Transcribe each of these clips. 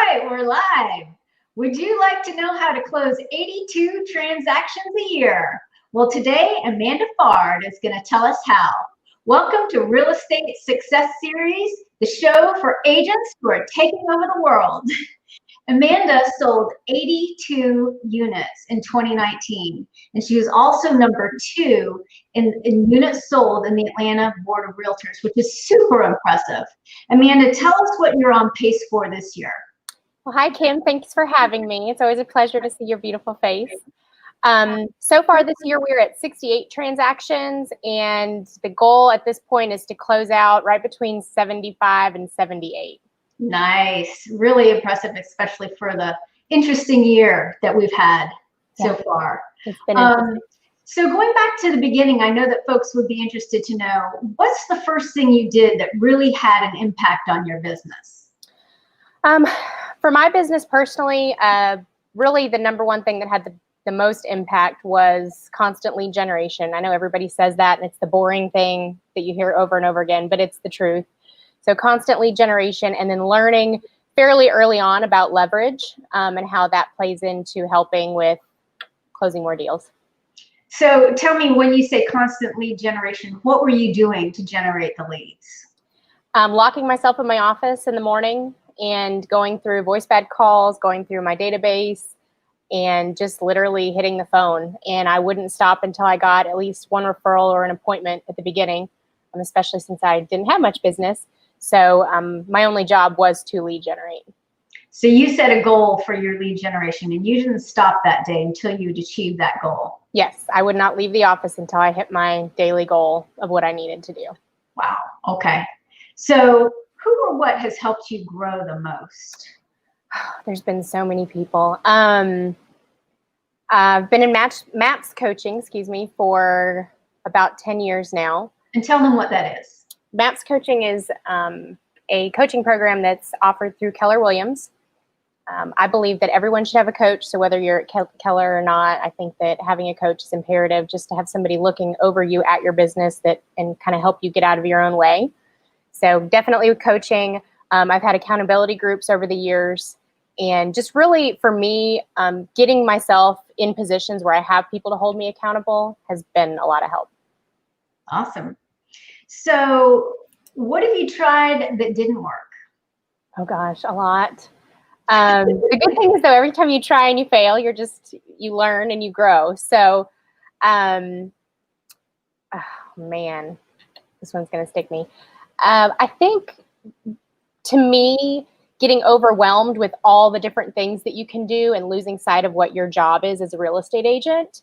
right, we're live. Would you like to know how to close 82 transactions a year? Well, today, Amanda Fard is going to tell us how. Welcome to Real Estate Success Series, the show for agents who are taking over the world. Amanda sold 82 units in 2019, and she was also number 2 in units sold in the Atlanta Board of Realtors, which is super impressive. Amanda, tell us what you're on pace for this year. Well, hi, Kim. Thanks for having me. It's always a pleasure to see your beautiful face. So far this year, we're at 68 transactions, and the goal at this point is to close out right between 75 and 78. Nice. Really impressive, especially for the interesting year that we've had so far. It's been interesting. So going back to the beginning, I know that folks would be interested to know, what's the first thing you did that really had an impact on your business? For my business personally, really the number one thing that had the most impact was constant lead generation. I know everybody says that, and it's the boring thing that you hear over and over again, but it's the truth. So constant lead generation, and then learning fairly early on about leverage and how that plays into helping with closing more deals. So tell me, when you say constant lead generation, what were you doing to generate the leads? Locking myself in my office in the morning and going through voice bad calls, going through my database, and just literally hitting the phone. And I wouldn't stop until I got at least one referral or an appointment at the beginning, especially since I didn't have much business. So my only job was to lead generate. So you set a goal for your lead generation, and you didn't stop that day until you'd achieved that goal. Yes, I would not leave the office until I hit my daily goal of what I needed to do. Wow. Okay. So who or what has helped you grow the most? There's been so many people. I've been in MAPS coaching, for about 10 years now. And tell them what that is. MAPS coaching is a coaching program that's offered through Keller Williams. I believe that everyone should have a coach. So whether you're at Keller or not, I think that having a coach is imperative, just to have somebody looking over you at your business and kind of help you get out of your own way. So definitely with coaching. I've had accountability groups over the years, and just really for me, getting myself in positions where I have people to hold me accountable has been a lot of help. Awesome. So what have you tried that didn't work? Oh gosh, a lot. The good thing is, though, every time you try and you fail, you learn and you grow. So, oh man, this one's going to stick me. I think, to me, getting overwhelmed with all the different things that you can do and losing sight of what your job is as a real estate agent.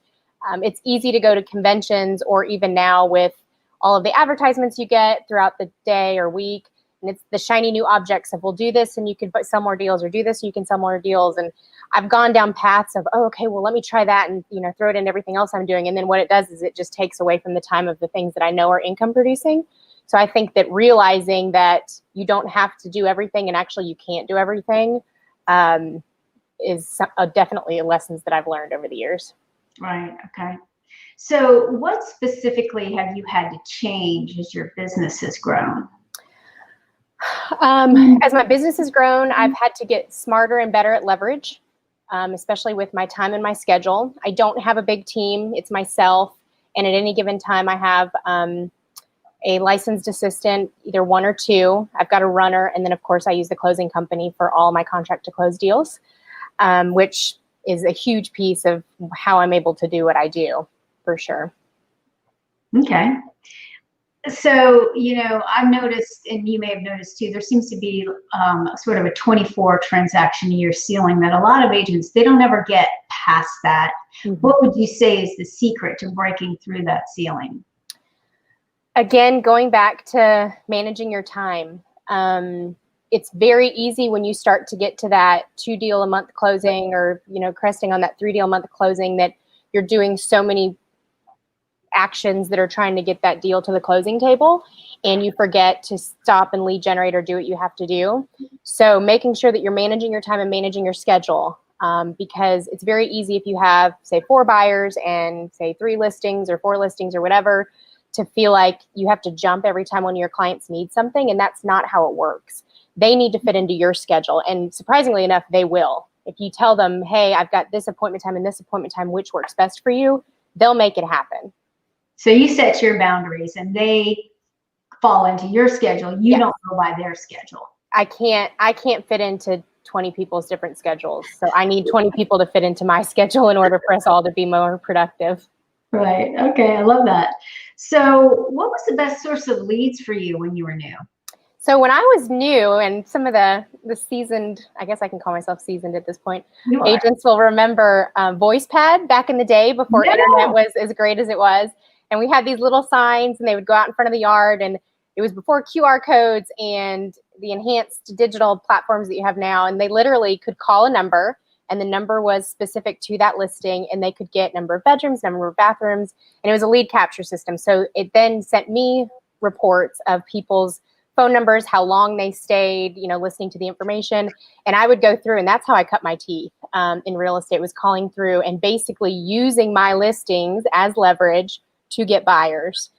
It's easy to go to conventions, or even now with all of the advertisements you get throughout the day or week, and it's the shiny new objects of, well, do this and you can sell more deals, or do this and you can sell more deals. And I've gone down paths of, oh, okay, well, let me try that and throw it in everything else I'm doing. And then what it does is it just takes away from the time of the things that I know are income producing. So I think that realizing that you don't have to do everything, and actually you can't do everything, is definitely lessons that I've learned over the years. Right. Okay. So what specifically have you had to change as your business has grown? As my business has grown, I've had to get smarter and better at leverage, especially with my time and my schedule. I don't have a big team. It's myself. And at any given time, I have a licensed assistant, either 1 or 2. I've got a runner. And then, of course, I use the closing company for all my contract to close deals, which is a huge piece of how I'm able to do what I do, for sure. Okay. So, I've noticed, and you may have noticed too, there seems to be sort of a 24 transaction a year ceiling that a lot of agents, they don't ever get past that. Mm-hmm. What would you say is the secret to breaking through that ceiling? Again, going back to managing your time. It's very easy when you start to get to that 2 deal a month closing, or, cresting on that 3 deal a month closing, that you're doing so many actions that are trying to get that deal to the closing table, and you forget to stop and lead generate or do what you have to do. So making sure that you're managing your time and managing your schedule, because it's very easy if you have, say, 4 buyers and say 3 listings or 4 listings or whatever, to feel like you have to jump every time one of your clients needs something. And that's not how it works. They need to fit into your schedule. And surprisingly enough, they will. If you tell them, hey, I've got this appointment time and this appointment time, which works best for you, they'll make it happen. So you set your boundaries and they fall into your schedule. You don't go by their schedule. I can't fit into 20 people's different schedules. So I need 20 people to fit into my schedule in order for us all to be more productive. Right. Okay. I love that. So what was the best source of leads for you when you were new? So when I was new, and some of the seasoned, I guess I can call myself seasoned at this point, agents will remember VoicePad back in the day before internet was as great as it was. And we had these little signs and they would go out in front of the yard, and it was before QR codes and the enhanced digital platforms that you have now. And they literally could call a number, and the number was specific to that listing, and they could get number of bedrooms, number of bathrooms, and it was a lead capture system. So it then sent me reports of people's phone numbers, how long they stayed, listening to the information. And I would go through, and that's how I cut my teeth in real estate, was calling through and basically using my listings as leverage to get buyers.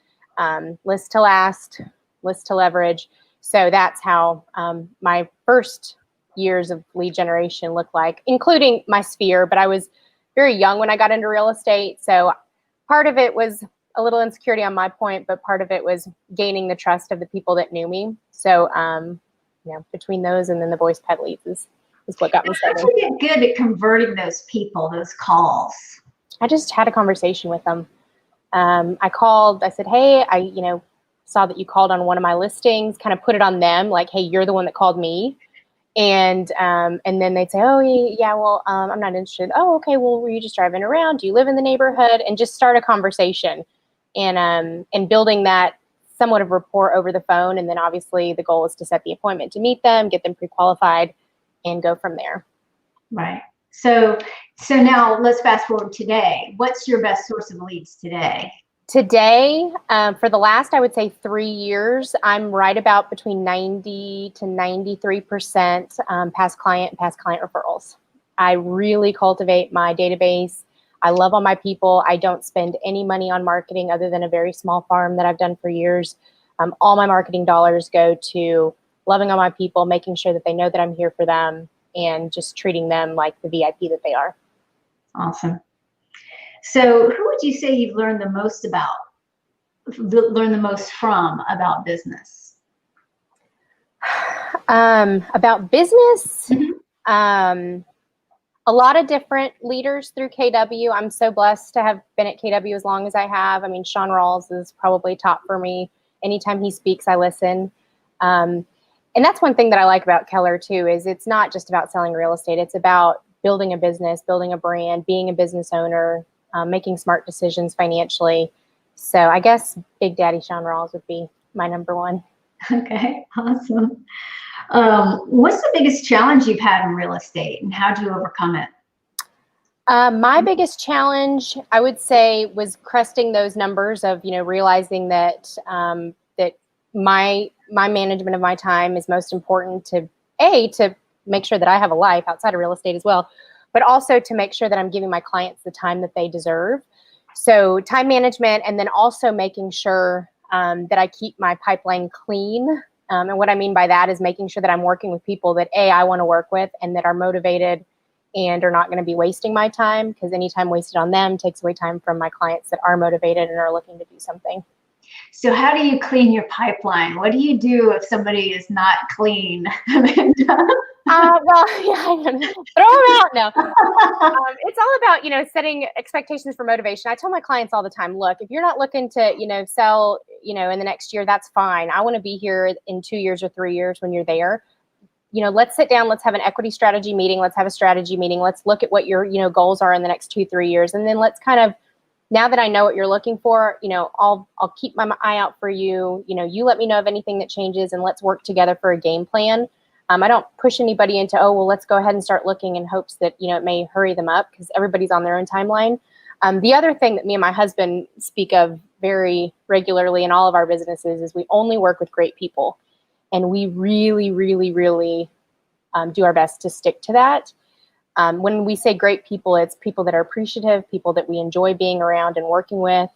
List to last, list to leverage. So that's how my first years of lead generation looked like, including my sphere. But I was very young when I got into real estate. So part of it was a little insecurity on my point, but part of it was gaining the trust of the people that knew me. So, between those and then the VoicePad leads is what got me started. How did you get good at converting those people, those calls? I just had a conversation with them. I called, I said, hey, I saw that you called on one of my listings, kind of put it on them, like, hey, you're the one that called me. And then they'd say, oh, yeah, well, I'm not interested. Oh, okay, well, were you just driving around? Do you live in the neighborhood? And just start a conversation and building that somewhat of rapport over the phone. And then obviously the goal is to set the appointment to meet them, get them pre-qualified, and go from there. Right. So now let's fast forward today. What's your best source of leads today? Today, for the last, I would say 3 years, I'm right about between 90 to 93% past client referrals. I really cultivate my database. I love all my people. I don't spend any money on marketing other than a very small farm that I've done for years. All my marketing dollars go to loving on my people, making sure that they know that I'm here for them, and just treating them like the VIP that they are. Awesome. So who would you say you've learned the most from about business? About business? Mm-hmm. A lot of different leaders through KW. I'm so blessed to have been at KW as long as I have. I mean, Sean Rawls is probably top for me. Anytime he speaks, I listen. And that's one thing that I like about Keller too, is it's not just about selling real estate. It's about building a business, building a brand, being a business owner, making smart decisions financially. So I guess Big Daddy Sean Rawls would be my number one. Okay, awesome. What's the biggest challenge you've had in real estate, and how do you overcome it? My biggest challenge, I would say, was cresting those numbers of, realizing that that my management of my time is most important to make sure that I have a life outside of real estate as well, but also to make sure that I'm giving my clients the time that they deserve. So time management, and then also making sure that I keep my pipeline clean. And what I mean by that is making sure that I'm working with people that I want to work with and that are motivated and are not going to be wasting my time, because any time wasted on them takes away time from my clients that are motivated and are looking to do something. So how do you clean your pipeline? What do you do if somebody is not clean? Well, yeah, throw them out. No, it's all about, setting expectations for motivation. I tell my clients all the time, look, if you're not looking to, sell, in the next year, that's fine. I want to be here in 2 years or 3 years when you're there. Let's sit down, let's have an equity strategy meeting. Let's have a strategy meeting. Let's look at what your, goals are in the next 2-3 years. And then let's kind of, now that I know what you're looking for, I'll keep my eye out for you. You let me know of anything that changes, and let's work together for a game plan. I don't push anybody into, let's go ahead and start looking in hopes that, it may hurry them up, because everybody's on their own timeline. The other thing that me and my husband speak of very regularly in all of our businesses is we only work with great people. And we really, really, really do our best to stick to that. When we say great people, it's people that are appreciative, people that we enjoy being around and working with,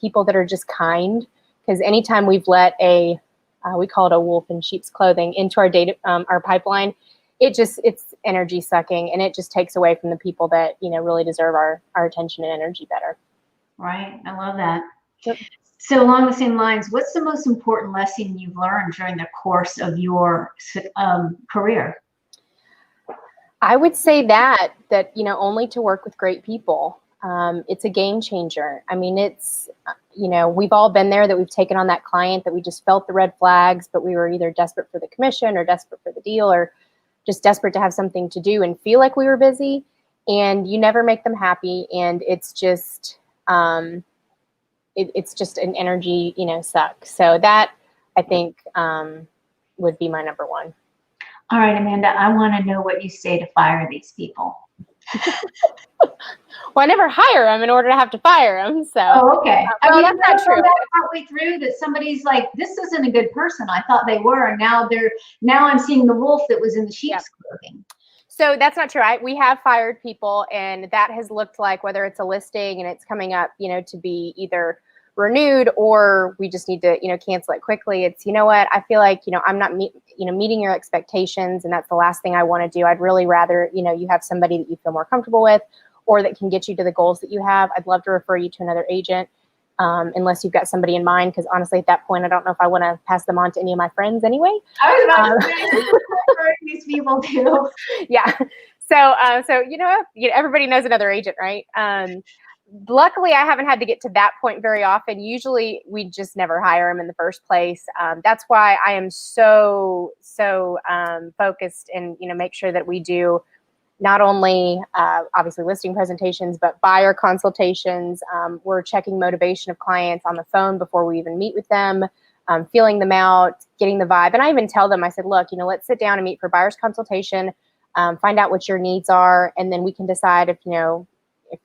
people that are just kind. Because anytime we've let we call it a wolf in sheep's clothing, into our data, our pipeline, it's energy sucking, and it just takes away from the people that, really deserve our attention and energy better. Right. I love that. Yep. So along the same lines, what's the most important lesson you've learned during the course of your career? I would say that only to work with great people. It's a game changer. I mean, we've all been there, that we've taken on that client that we just felt the red flags, but we were either desperate for the commission or desperate for the deal or just desperate to have something to do and feel like we were busy, and you never make them happy. And it's just, it's just an energy, suck. So that, I think, would be my number one. All right, Amanda, I want to know what you say to fire these people. Well, I never hire them in order to have to fire them. So. Oh, okay. Well, that's not true. That partway through that somebody's like, this isn't a good person. I thought they were, and now I'm seeing the wolf that was in the sheep's clothing. So that's not true. We have fired people, and that has looked like, whether it's a listing and it's coming up, to be either renewed or we just need to, cancel it quickly. It's, what, I feel like, I'm not meeting your expectations, and that's the last thing I want to do. I'd really rather, you have somebody that you feel more comfortable with, or that can get you to the goals that you have. I'd love to refer you to another agent, unless you've got somebody in mind, because honestly, at that point, I don't know if I want to pass them on to any of my friends anyway. I was about to say, these people do. Yeah. So everybody knows another agent, right? Luckily, I haven't had to get to that point very often. Usually, we just never hire them in the first place. That's why I am so focused and make sure that we do not only obviously listing presentations, but buyer consultations. We're checking motivation of clients on the phone before we even meet with them, feeling them out, getting the vibe. And I even tell them, I said, look, let's sit down and meet for buyer's consultation, find out what your needs are, and then we can decide if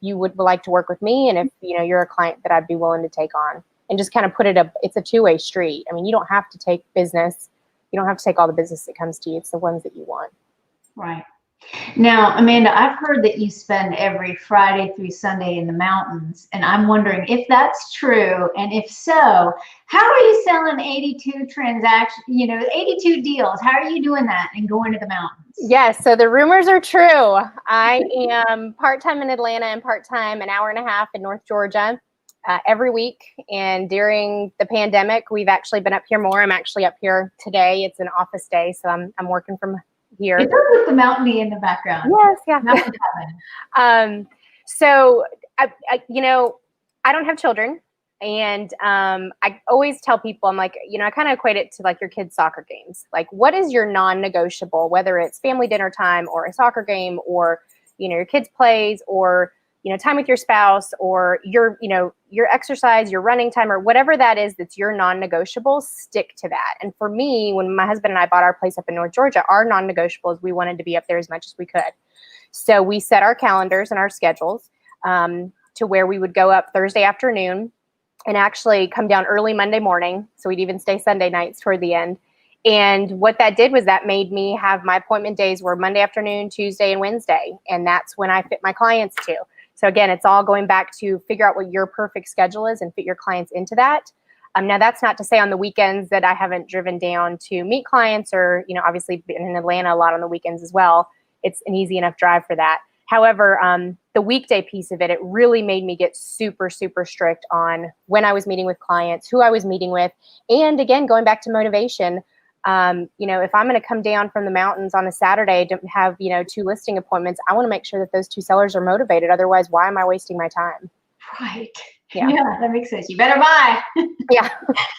you would like to work with me, and if you're a client that I'd be willing to take on, and just kind of put it's a two-way street. I mean, you don't have to take business. You don't have to take all the business that comes to you. It's the ones that you want. Right. Now, Amanda, I've heard that you spend every Friday through Sunday in the mountains, and I'm wondering if that's true, and if so, how are you selling 82 transactions, 82 deals? How are you doing that and going to the mountains? Yes, so the rumors are true. I am part-time in Atlanta and part-time an hour and a half in North Georgia every week. And during the pandemic, we've actually been up here more. I'm actually up here today. It's an office day, so I'm working from here. It does look the mountainy in the background. Yes, yeah. Mountain cabin. So I don't have children, and I always tell people, I'm like, I kind of equate it to like your kids' soccer games. Like, what is your non-negotiable, whether it's family dinner time or a soccer game, or your kids' plays, or time with your spouse, or your exercise, your running time, or whatever that is that's your non-negotiable, stick to that. And for me, when my husband and I bought our place up in North Georgia, our non-negotiable is we wanted to be up there as much as we could. So we set our calendars and our schedules to where we would go up Thursday afternoon and actually come down early Monday morning. So we'd even stay Sunday nights toward the end. And what that did was that made me have my appointment days were Monday afternoon, Tuesday, and Wednesday. And that's when I fit my clients to. So again, it's all going back to figure out what your perfect schedule is and fit your clients into that. Now, that's not to say on the weekends that I haven't driven down to meet clients, or, obviously been in Atlanta a lot on the weekends as well. It's an easy enough drive for that. However, the weekday piece of it really made me get super, super strict on when I was meeting with clients, who I was meeting with. And again, going back to motivation, if I'm going to come down from the mountains on a Saturday to have, 2 listing appointments, I want to make sure that those 2 sellers are motivated. Otherwise, why am I wasting my time? Right. Yeah, that makes sense. You better buy. Yeah.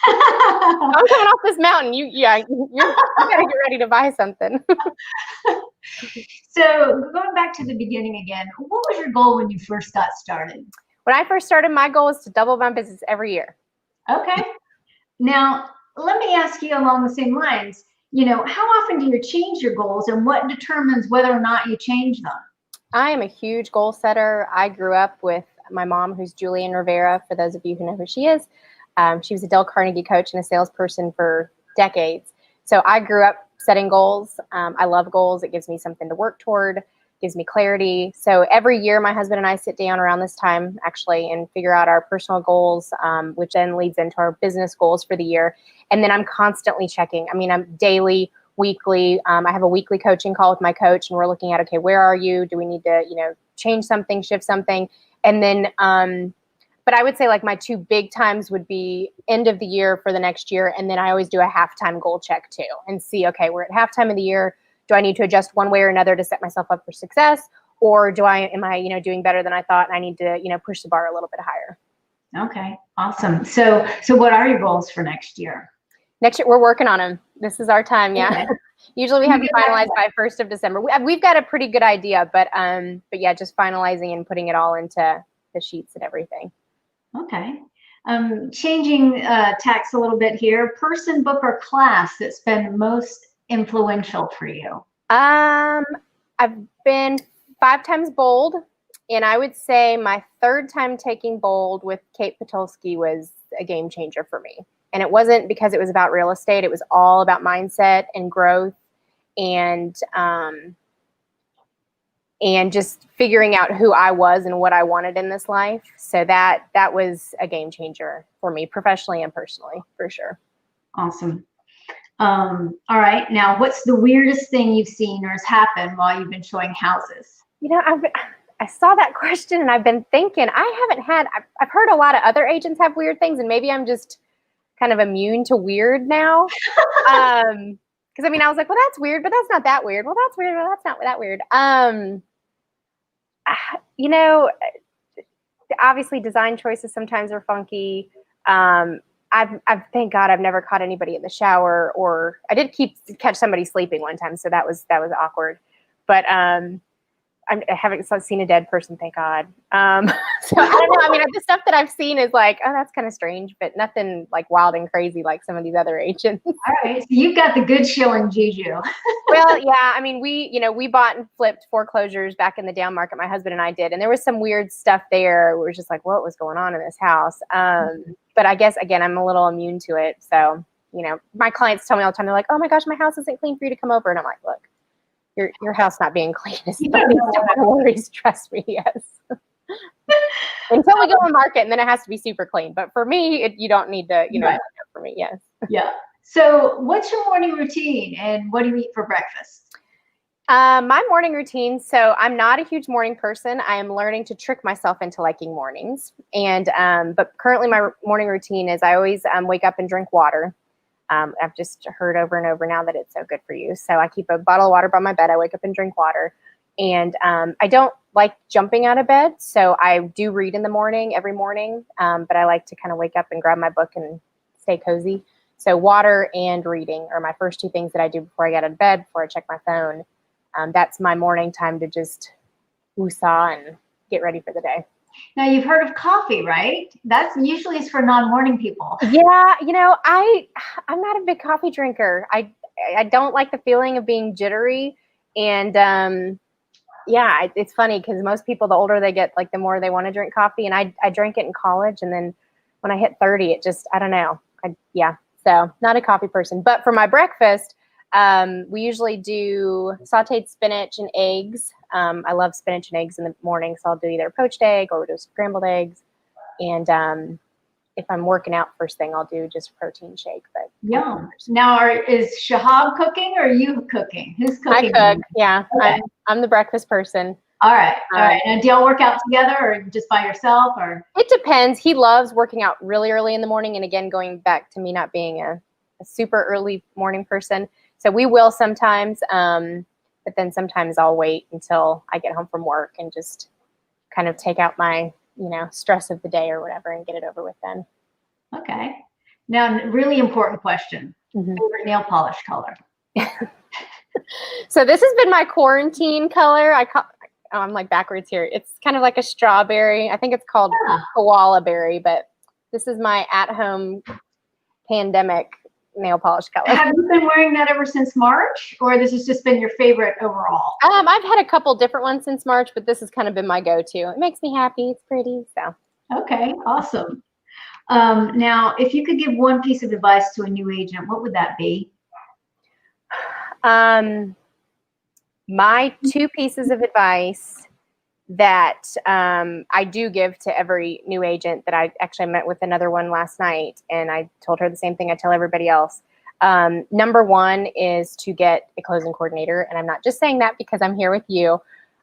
I'm coming off this mountain. You got to get ready to buy something. So going back to the beginning again, what was your goal when you first got started? When I first started, my goal is to double my business every year. Okay. Now, let me ask you along the same lines, how often do you change your goals, and what determines whether or not you change them? I am a huge goal setter. I grew up with my mom, who's Julian Rivera, for those of you who know who she is. She was a Dale Carnegie coach and a salesperson for decades. So I grew up setting goals. I love goals. It gives me something to work toward. gives me clarity. So every year, my husband and I sit down around this time actually and figure out our personal goals, which then leads into our business goals for the year. And then I'm constantly checking. I mean, I'm daily, weekly. I have a weekly coaching call with my coach, and we're looking at, okay, where are you? Do we need to, change something, shift something? And then, but I would say like my two big times would be end of the year for the next year. And then I always do a halftime goal check too and see, okay, we're at halftime of the year. Do I need to adjust one way or another to set myself up for success? Or am I doing better than I thought and I need to, push the bar a little bit higher? Okay, awesome. So what are your goals for next year? Next year, we're working on them. This is our time. Yeah. Okay. Usually we have it finalized by 1st of December. We've got a pretty good idea, but yeah, just finalizing and putting it all into the sheets and everything. Okay. Changing tacks a little bit here. Person, book, or class that's been most influential for you? I've been 5 times Bold, and I would say my 3rd time taking Bold with Kate Podolsky was a game changer for me. And it wasn't because it was about real estate. It was all about mindset and growth and just figuring out who I was and what I wanted in this life. So that was a game changer for me, professionally and personally, for sure. Awesome. All right. Now, what's the weirdest thing you've seen or has happened while you've been showing houses? I saw that question and I've been thinking, I've heard a lot of other agents have weird things, and maybe I'm just kind of immune to weird now. Because I was like, well, that's weird, but that's not that weird. Well, that's weird, but that's not that weird. Obviously design choices sometimes are funky. I've thank God I've never caught anybody in the shower, or I did catch somebody sleeping one time, so that was awkward. But I haven't seen a dead person, thank God. So I don't know. The stuff that I've seen is like, oh, that's kind of strange, but nothing like wild and crazy like some of these other agents. All right, so you've got the good showing juju. Well, yeah. We bought and flipped foreclosures back in the down market. My husband and I did, and there was some weird stuff there. We were just like, what was going on in this house? But I guess again, I'm a little immune to it. So my clients tell me all the time, they're like, oh my gosh, my house isn't clean for you to come over, and I'm like, look. Your house not being clean is no worries. Trust me, yes. Until we go on market, and then it has to be super clean. But for me, you don't need to, right. For me, yes. Yeah. So, what's your morning routine, and what do you eat for breakfast? My morning routine. So, I'm not a huge morning person. I am learning to trick myself into liking mornings, and but currently, my morning routine is I always wake up and drink water. I've just heard over and over now that it's so good for you. So I keep a bottle of water by my bed. I wake up and drink water. And I don't like jumping out of bed. So I do read in the morning, every morning. But I like to kind of wake up and grab my book and stay cozy. So water and reading are my first 2 things that I do before I get out of bed, before I check my phone. That's my morning time to just woosah and get ready for the day. Now, you've heard of coffee, right? That's usually is for non-morning people. Yeah, I'm not a big coffee drinker. I don't like the feeling of being jittery. And yeah, it's funny because most people, the older they get, like the more they want to drink coffee. And I drank it in college. And then when I hit 30, it just, I don't know. So not a coffee person. But for my breakfast, we usually do sauteed spinach and eggs. I love spinach and eggs in the morning, so I'll do either a poached egg or we'll do scrambled eggs. And if I'm working out first thing, I'll do just a protein shake. But yeah. Now, is Shahab cooking or are you cooking? Who's cooking? I cook. Yeah, okay. I'm the breakfast person. All right. All right. And do y'all work out together or just by yourself? Or it depends. He loves working out really early in the morning. And again, going back to me not being a super early morning person. So we will sometimes, but then sometimes I'll wait until I get home from work and just kind of take out my, stress of the day or whatever and get it over with then. Okay. Now, really important question. Favorite nail polish color? So this has been my quarantine color. I'm like backwards here. It's kind of like a strawberry. I think it's called koala berry, but this is my at-home pandemic nail polish color. Have you been wearing that ever since March, or this has just been your favorite overall? I've had a couple different ones since March, but this has kind of been my go-to. It makes me happy. It's pretty, so. Okay, awesome. Now, if you could give one piece of advice to a new agent, what would that be? My two pieces of advice that I do give to every new agent that I actually met with another one last night, and I told her the same thing I tell everybody else. Number one is to get a closing coordinator, and I'm not just saying that because I'm here with you.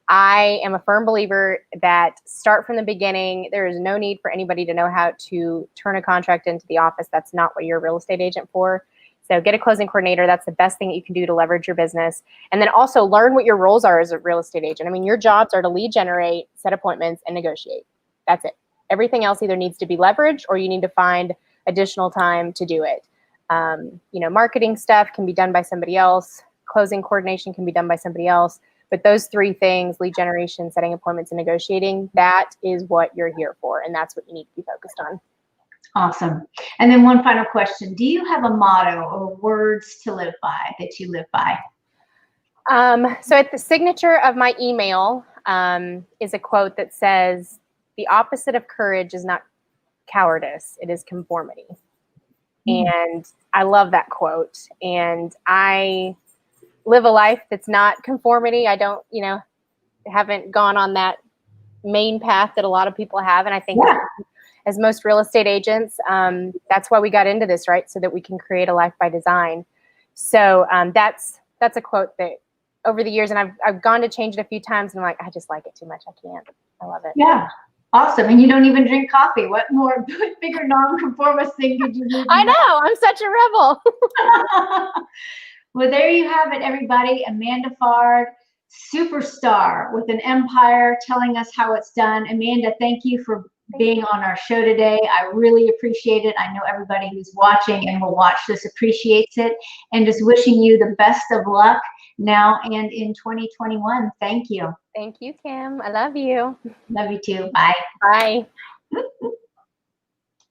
I am a firm believer that start from the beginning. There is no need for anybody to know how to turn a contract into the office. That's not what you're a real estate agent for. So get a closing coordinator. That's the best thing that you can do to leverage your business. And then also learn what your roles are as a real estate agent. I mean, your jobs are to lead generate, set appointments, and negotiate. That's it. Everything else either needs to be leveraged or you need to find additional time to do it. Marketing stuff can be done by somebody else. Closing coordination can be done by somebody else. But those three things, lead generation, setting appointments, and negotiating, that is what you're here for. And that's what you need to be focused on. Awesome. And then one final question. Do you have a motto or words to live by that you live by? So at the signature of my email is a quote that says, "The opposite of courage is not cowardice, it is conformity." And I love that quote. And I live a life that's not conformity. I don't, haven't gone on that main path that a lot of people have. And I think as most real estate agents, that's why we got into this, right? So that we can create a life by design. So that's a quote that over the years, and I've gone to change it a few times, and I'm like, I just like it too much. I can't. I love it. Yeah. Awesome. And you don't even drink coffee. What more bigger nonconformist thing did you do? I know. I'm such a rebel. Well, there you have it, everybody. Amanda Fard, superstar with an empire, telling us how it's done. Amanda, thank you for being on our show today. I really appreciate it. I know everybody who's watching and will watch this appreciates it. And just wishing you the best of luck now and in 2021. Thank you. Thank you, Kim. I love you. Love you too. Bye. Bye.